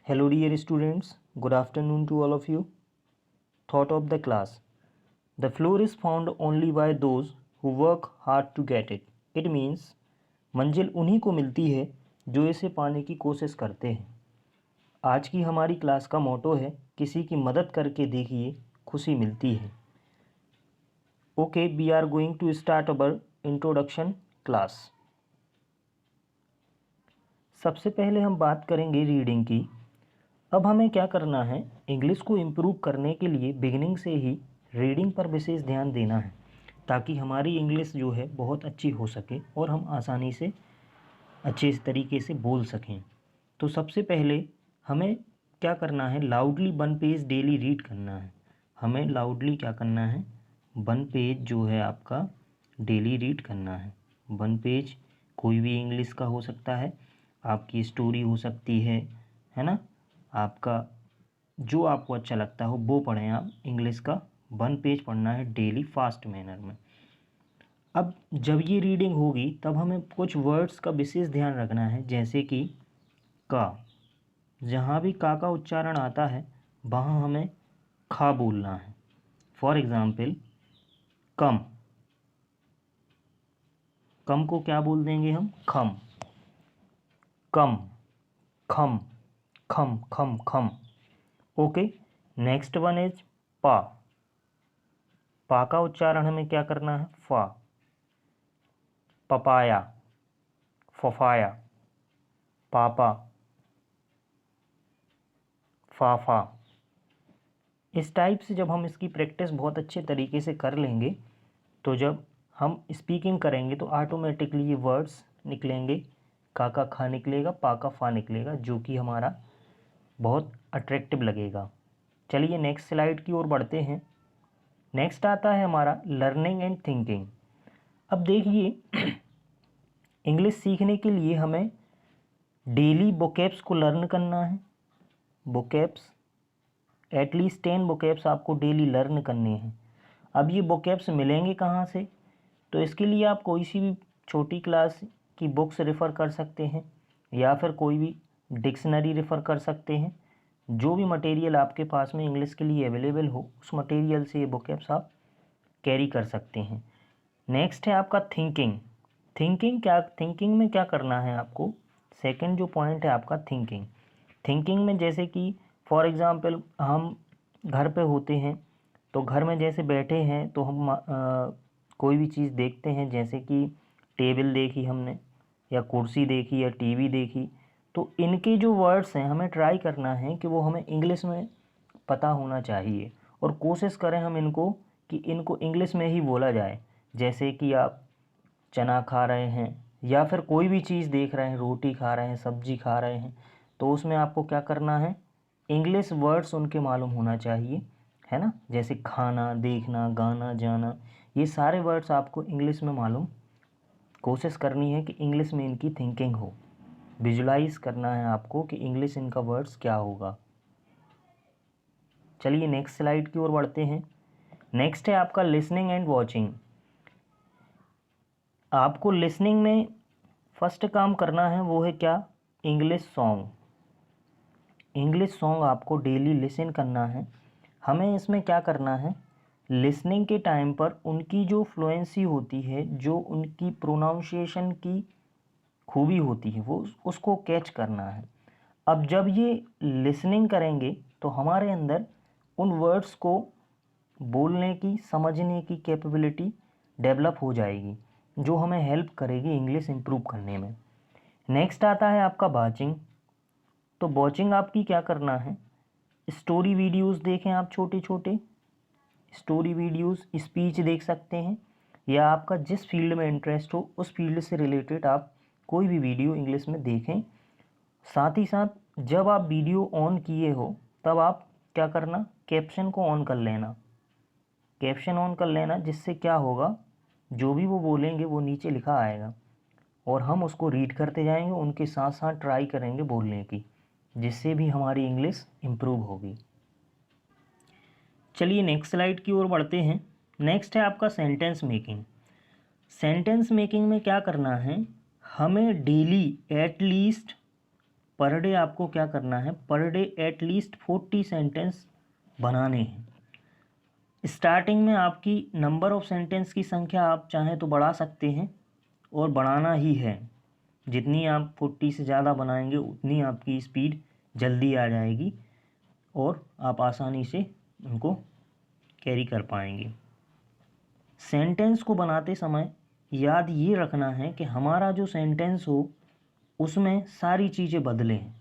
Hello dear students, good afternoon to all of you. Thought of the class. The floor is found only by those who work hard to get it. It means मंजिल उन्हीं को मिलती है जो इसे पाने की कोशिश करते हैं। आज की हमारी क्लास का मोटो है किसी की मदद करके देखिए खुशी मिलती है। Okay, we are going to start our introduction class. सबसे पहले हम बात करेंगे रीडिंग की। अब हमें क्या करना है, इंग्लिश को इम्प्रूव करने के लिए बिगिनिंग से ही रीडिंग पर विशेष ध्यान देना है ताकि हमारी इंग्लिश जो है बहुत अच्छी हो सके और हम आसानी से अच्छे तरीके से बोल सकें। तो सबसे पहले हमें क्या करना है, लाउडली 1 पेज डेली रीड करना है। हमें लाउडली क्या करना है, 1 पेज जो है आपका डेली रीड करना है। 1 पेज कोई भी इंग्लिश का हो सकता है, आपकी स्टोरी हो सकती है ना, आपका जो आपको अच्छा लगता हो वो पढ़ें आप। इंग्लिश का 1 पेज पढ़ना है डेली फास्ट मैनर में। अब जब ये रीडिंग होगी तब हमें कुछ वर्ड्स का विशेष ध्यान रखना है, जैसे कि का। जहाँ भी का उच्चारण आता है वहाँ हमें खा बोलना है। फॉर एग्ज़ाम्पल कम, कम को क्या बोल देंगे हम, खम। कम, खम, खम खम खम। ओके, नेक्स्ट वन इज पा। पा का उच्चारण हमें क्या करना है, फा। पपाया, फफाया, पापा, फाफा। इस टाइप से जब हम इसकी प्रैक्टिस बहुत अच्छे तरीके से कर लेंगे तो जब हम स्पीकिंग करेंगे तो ऑटोमेटिकली ये वर्ड्स निकलेंगे। का खा निकलेगा, पा का फा निकलेगा, जो कि हमारा बहुत अट्रैक्टिव लगेगा। चलिए नेक्स्ट स्लाइड की ओर बढ़ते हैं। नेक्स्ट आता है हमारा लर्निंग एंड थिंकिंग। अब देखिए इंग्लिश सीखने के लिए हमें डेली वोकैब्स को लर्न करना है। वोकैब्स एटलीस्ट 10 वोकैब्स आपको डेली लर्न करने हैं। अब ये वोकैब्स मिलेंगे कहाँ से, तो इसके लिए आप कोई सी भी छोटी क्लास की बुक्स रेफ़र कर सकते हैं या फिर कोई भी डिक्शनरी रेफ़र कर सकते हैं। जो भी मटेरियल आपके पास में इंग्लिश के लिए अवेलेबल हो उस मटेरियल से ये वोकैब्स आप कैरी कर सकते हैं। नेक्स्ट है आपका थिंकिंग। थिंकिंग में क्या करना है आपको, सेकंड जो पॉइंट है आपका थिंकिंग। थिंकिंग में जैसे कि फॉर एग्ज़ाम्पल हम घर पे होते हैं तो घर में जैसे बैठे हैं तो हम कोई भी चीज़ देखते हैं, जैसे कि टेबल देखी हमने या कुर्सी देखी या टीवी देखी, तो इनके जो वर्ड्स हैं हमें ट्राई करना है कि वो हमें इंग्लिश में पता होना चाहिए और कोशिश करें हम इनको कि इनको इंग्लिश में ही बोला जाए। जैसे कि आप चना खा रहे हैं या फिर कोई भी चीज़ देख रहे हैं, रोटी खा रहे हैं, सब्जी खा रहे हैं, तो उसमें आपको क्या करना है, इंग्लिश वर्ड्स उनके मालूम होना चाहिए, है ना। जैसे खाना, देखना, गाना, जाना, ये सारे वर्ड्स आपको इंग्लिश में मालूम, कोशिश करनी है कि इंग्लिश में इनकी थिंकिंग हो। विजुलाइज करना है आपको कि इंग्लिश इनका वर्ड्स क्या होगा। चलिए नेक्स्ट स्लाइड की ओर बढ़ते हैं। नेक्स्ट है आपका लिसनिंग एंड वॉचिंग। आपको लिसनिंग में फर्स्ट काम करना है वो है क्या, इंग्लिश सॉन्ग। इंग्लिश सॉन्ग आपको डेली लिसन करना है। हमें इसमें क्या करना है, लिसनिंग के टाइम पर उनकी जो फ्लुएंसी होती है, जो उनकी प्रोनाउंसिएशन की खूबी होती है, वो उसको कैच करना है। अब जब ये लिसनिंग करेंगे तो हमारे अंदर उन वर्ड्स को बोलने की, समझने की कैपेबिलिटी डेवलप हो जाएगी, जो हमें हेल्प करेगी इंग्लिश इम्प्रूव करने में। नेक्स्ट आता है आपका वॉचिंग। तो वॉचिंग आपकी क्या करना है, स्टोरी वीडियोस देखें आप, छोटे छोटे स्टोरी वीडियोस, स्पीच देख सकते हैं, या आपका जिस फील्ड में इंटरेस्ट हो उस फील्ड से रिलेटेड आप कोई भी वीडियो इंग्लिश में देखें। साथ ही साथ जब आप वीडियो ऑन किए हो तब आप क्या करना, कैप्शन को ऑन कर लेना। कैप्शन ऑन कर लेना, जिससे क्या होगा, जो भी वो बोलेंगे वो नीचे लिखा आएगा और हम उसको रीड करते जाएंगे, उनके साथ साथ ट्राई करेंगे बोलने की, जिससे भी हमारी इंग्लिश इम्प्रूव होगी। चलिए नेक्स्ट स्लाइड की ओर बढ़ते हैं। नेक्स्ट है आपका सेंटेंस मेकिंग। सेंटेंस मेकिंग में क्या करना है, हमें डेली एटलीस्ट पर डे आपको क्या करना है, पर डे एटलीस्ट 40 सेंटेंस बनाने हैं। स्टार्टिंग में आपकी नंबर ऑफ सेंटेंस की संख्या आप चाहें तो बढ़ा सकते हैं और बढ़ाना ही है। जितनी आप 40 से ज़्यादा बनाएंगे उतनी आपकी स्पीड जल्दी आ जाएगी और आप आसानी से उनको कैरी कर पाएंगे। सेंटेंस को बनाते समय याद ये रखना है कि हमारा जो सेंटेंस हो उसमें सारी चीज़ें बदलें,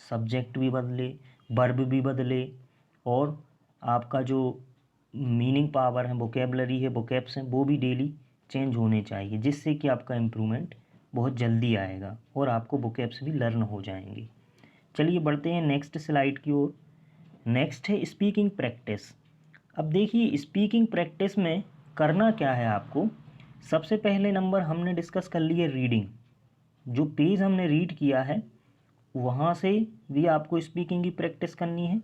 सब्जेक्ट भी बदले, वर्ब भी बदले और आपका जो मीनिंग पावर है, वोकेबलरी है, वोकेब्स हैं, वो भी डेली चेंज होने चाहिए, जिससे कि आपका इम्प्रूवमेंट बहुत जल्दी आएगा और आपको वोकेब्स भी लर्न हो जाएंगे। चलिए बढ़ते हैं नेक्स्ट स्लाइड की ओर। नेक्स्ट है स्पीकिंग प्रैक्टिस। अब देखिए स्पीकिंग प्रैक्टिस में करना क्या है आपको। सबसे पहले नंबर हमने डिस्कस कर लिया रीडिंग, जो पेज हमने रीड किया है वहाँ से भी आपको स्पीकिंग की प्रैक्टिस करनी है।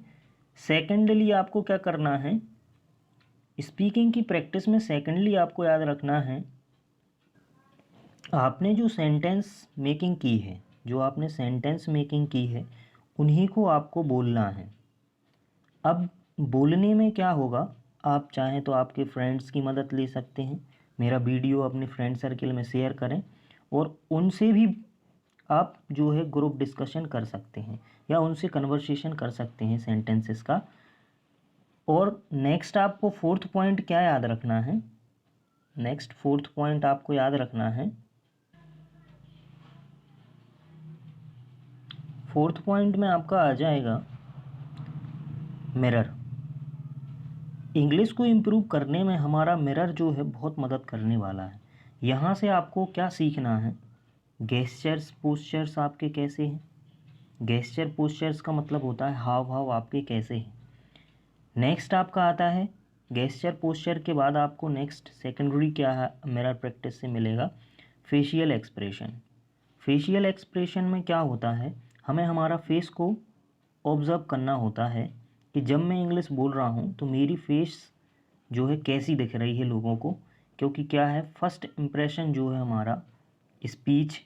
सेकेंडली आपको क्या करना है, स्पीकिंग की प्रैक्टिस में सेकेंडली आपको याद रखना है आपने जो सेंटेंस मेकिंग की है, जो आपने सेंटेंस मेकिंग की है उन्हीं को आपको बोलना है। अब बोलने में क्या होगा, आप चाहें तो आपके फ्रेंड्स की मदद ले सकते हैं, मेरा वीडियो अपने फ्रेंड सर्किल में शेयर करें और उनसे भी आप जो है ग्रुप डिस्कशन कर सकते हैं या उनसे कन्वर्सेशन कर सकते हैं सेंटेंसेस का। और नेक्स्ट आपको फोर्थ पॉइंट क्या याद रखना है, नेक्स्ट फोर्थ पॉइंट आपको याद रखना है, फोर्थ पॉइंट में आपका आ जाएगा मिरर। इंग्लिश को इम्प्रूव करने में हमारा मिरर जो है बहुत मदद करने वाला है। यहाँ से आपको क्या सीखना है, गेस्चर्स पोस्चर्स आपके कैसे हैं। गेस्चर पोस्चर्स का मतलब होता है हाव भाव आपके कैसे हैं। नेक्स्ट आपका आता है गेस्चर पोस्चर के बाद आपको नेक्स्ट सेकेंडरी क्या है मिरर प्रैक्टिस से मिलेगा, फेशियल एक्सप्रेशन। फेशियल एक्सप्रेशन में क्या होता है, हमें हमारा फेस को ऑब्ज़र्व करना होता है कि जब मैं इंग्लिश बोल रहा हूँ तो मेरी फेस जो है कैसी दिख रही है लोगों को, क्योंकि क्या है फर्स्ट इम्प्रेशन जो है हमारा स्पीच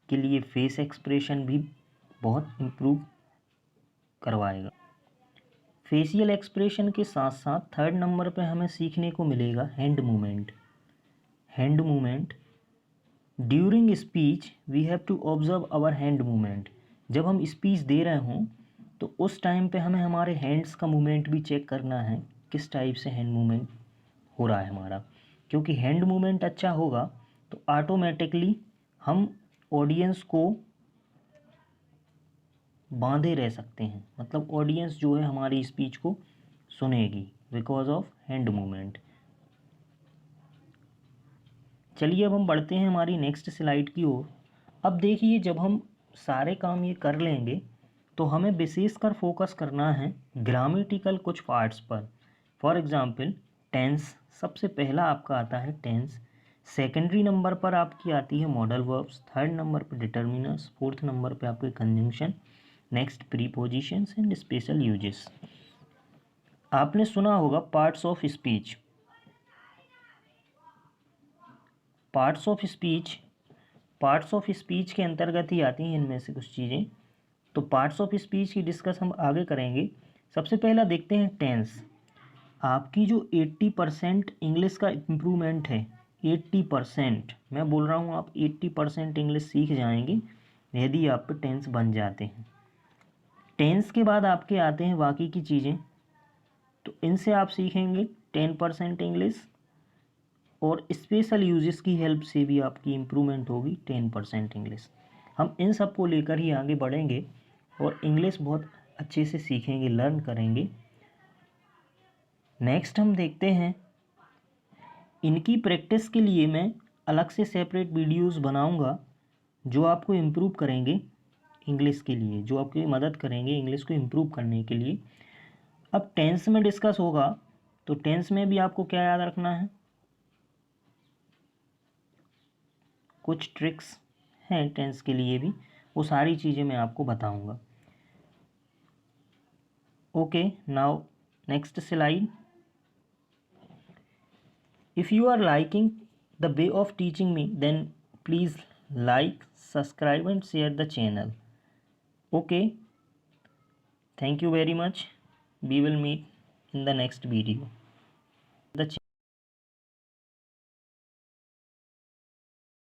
के लिए फेस एक्सप्रेशन भी बहुत इम्प्रूव करवाएगा। फेशियल एक्सप्रेशन के साथ साथ थर्ड नंबर पे हमें सीखने को मिलेगा hand movement. Hand movement during speech we have to observe our hand movement. जब हम स्पीच दे रहे हों तो उस टाइम पे हमें हमारे हैंड्स का मूवमेंट भी चेक करना है, किस टाइप से हैंड मूवमेंट हो रहा है हमारा। क्योंकि हैंड मूवमेंट अच्छा होगा तो ऑटोमेटिकली हम ऑडियंस को बांधे रह सकते हैं, मतलब ऑडियंस जो है हमारी स्पीच को सुनेगी बिकॉज ऑफ हैंड मूवमेंट। चलिए अब हम बढ़ते हैं हमारी नेक्स्ट स्लाइड की ओर। अब देखिए जब हम सारे काम ये कर लेंगे तो हमें विशेषकर फोकस करना है ग्रामेटिकल कुछ पार्ट्स पर। फॉर एग्जांपल टेंस, सबसे पहला आपका आता है टेंस। सेकेंडरी नंबर पर आपकी आती है मॉडल वर्ब्स, थर्ड नंबर पर डिटर्मिनर्स, फोर्थ नंबर पर आपके conjunction, next prepositions and special uses. आपने सुना होगा parts of speech. Parts of speech, parts of speech के अंतर्गत ही आती हैं इनमें से कुछ चीज़ें। तो पार्ट्स ऑफ स्पीच की डिस्कस हम आगे करेंगे। सबसे पहला देखते हैं टेंस। आपकी जो 80% इंग्लिश का इम्प्रूवमेंट है, 80%, मैं बोल रहा हूँ आप 80% इंग्लिश सीख जाएंगे यदि आप पे टेंस बन जाते हैं। टेंस के बाद आपके आते हैं बाकी की चीज़ें, तो इनसे आप सीखेंगे 10% इंग्लिश और स्पेशल यूजेस की हेल्प से भी आपकी इम्प्रूवमेंट होगी 10% इंग्लिश। हम इन सब को लेकर ही आगे बढ़ेंगे और इंग्लिश बहुत अच्छे से सीखेंगे, लर्न करेंगे। नेक्स्ट हम देखते हैं, इनकी प्रैक्टिस के लिए मैं अलग से सेपरेट वीडियोस बनाऊंगा जो आपको इम्प्रूव करेंगे इंग्लिश के लिए, जो आपकी मदद करेंगे इंग्लिश को इम्प्रूव करने के लिए। अब टेंस में डिस्कस होगा तो टेंस में भी आपको क्या याद रखना है, कुछ ट्रिक्स हैं टेंस के लिए भी, वो सारी चीज़ें मैं आपको बताऊंगा। Okay, now next slide. If you are liking the way of teaching me then please like, subscribe and share the channel. Okay, thank you very much, we will meet in the next video.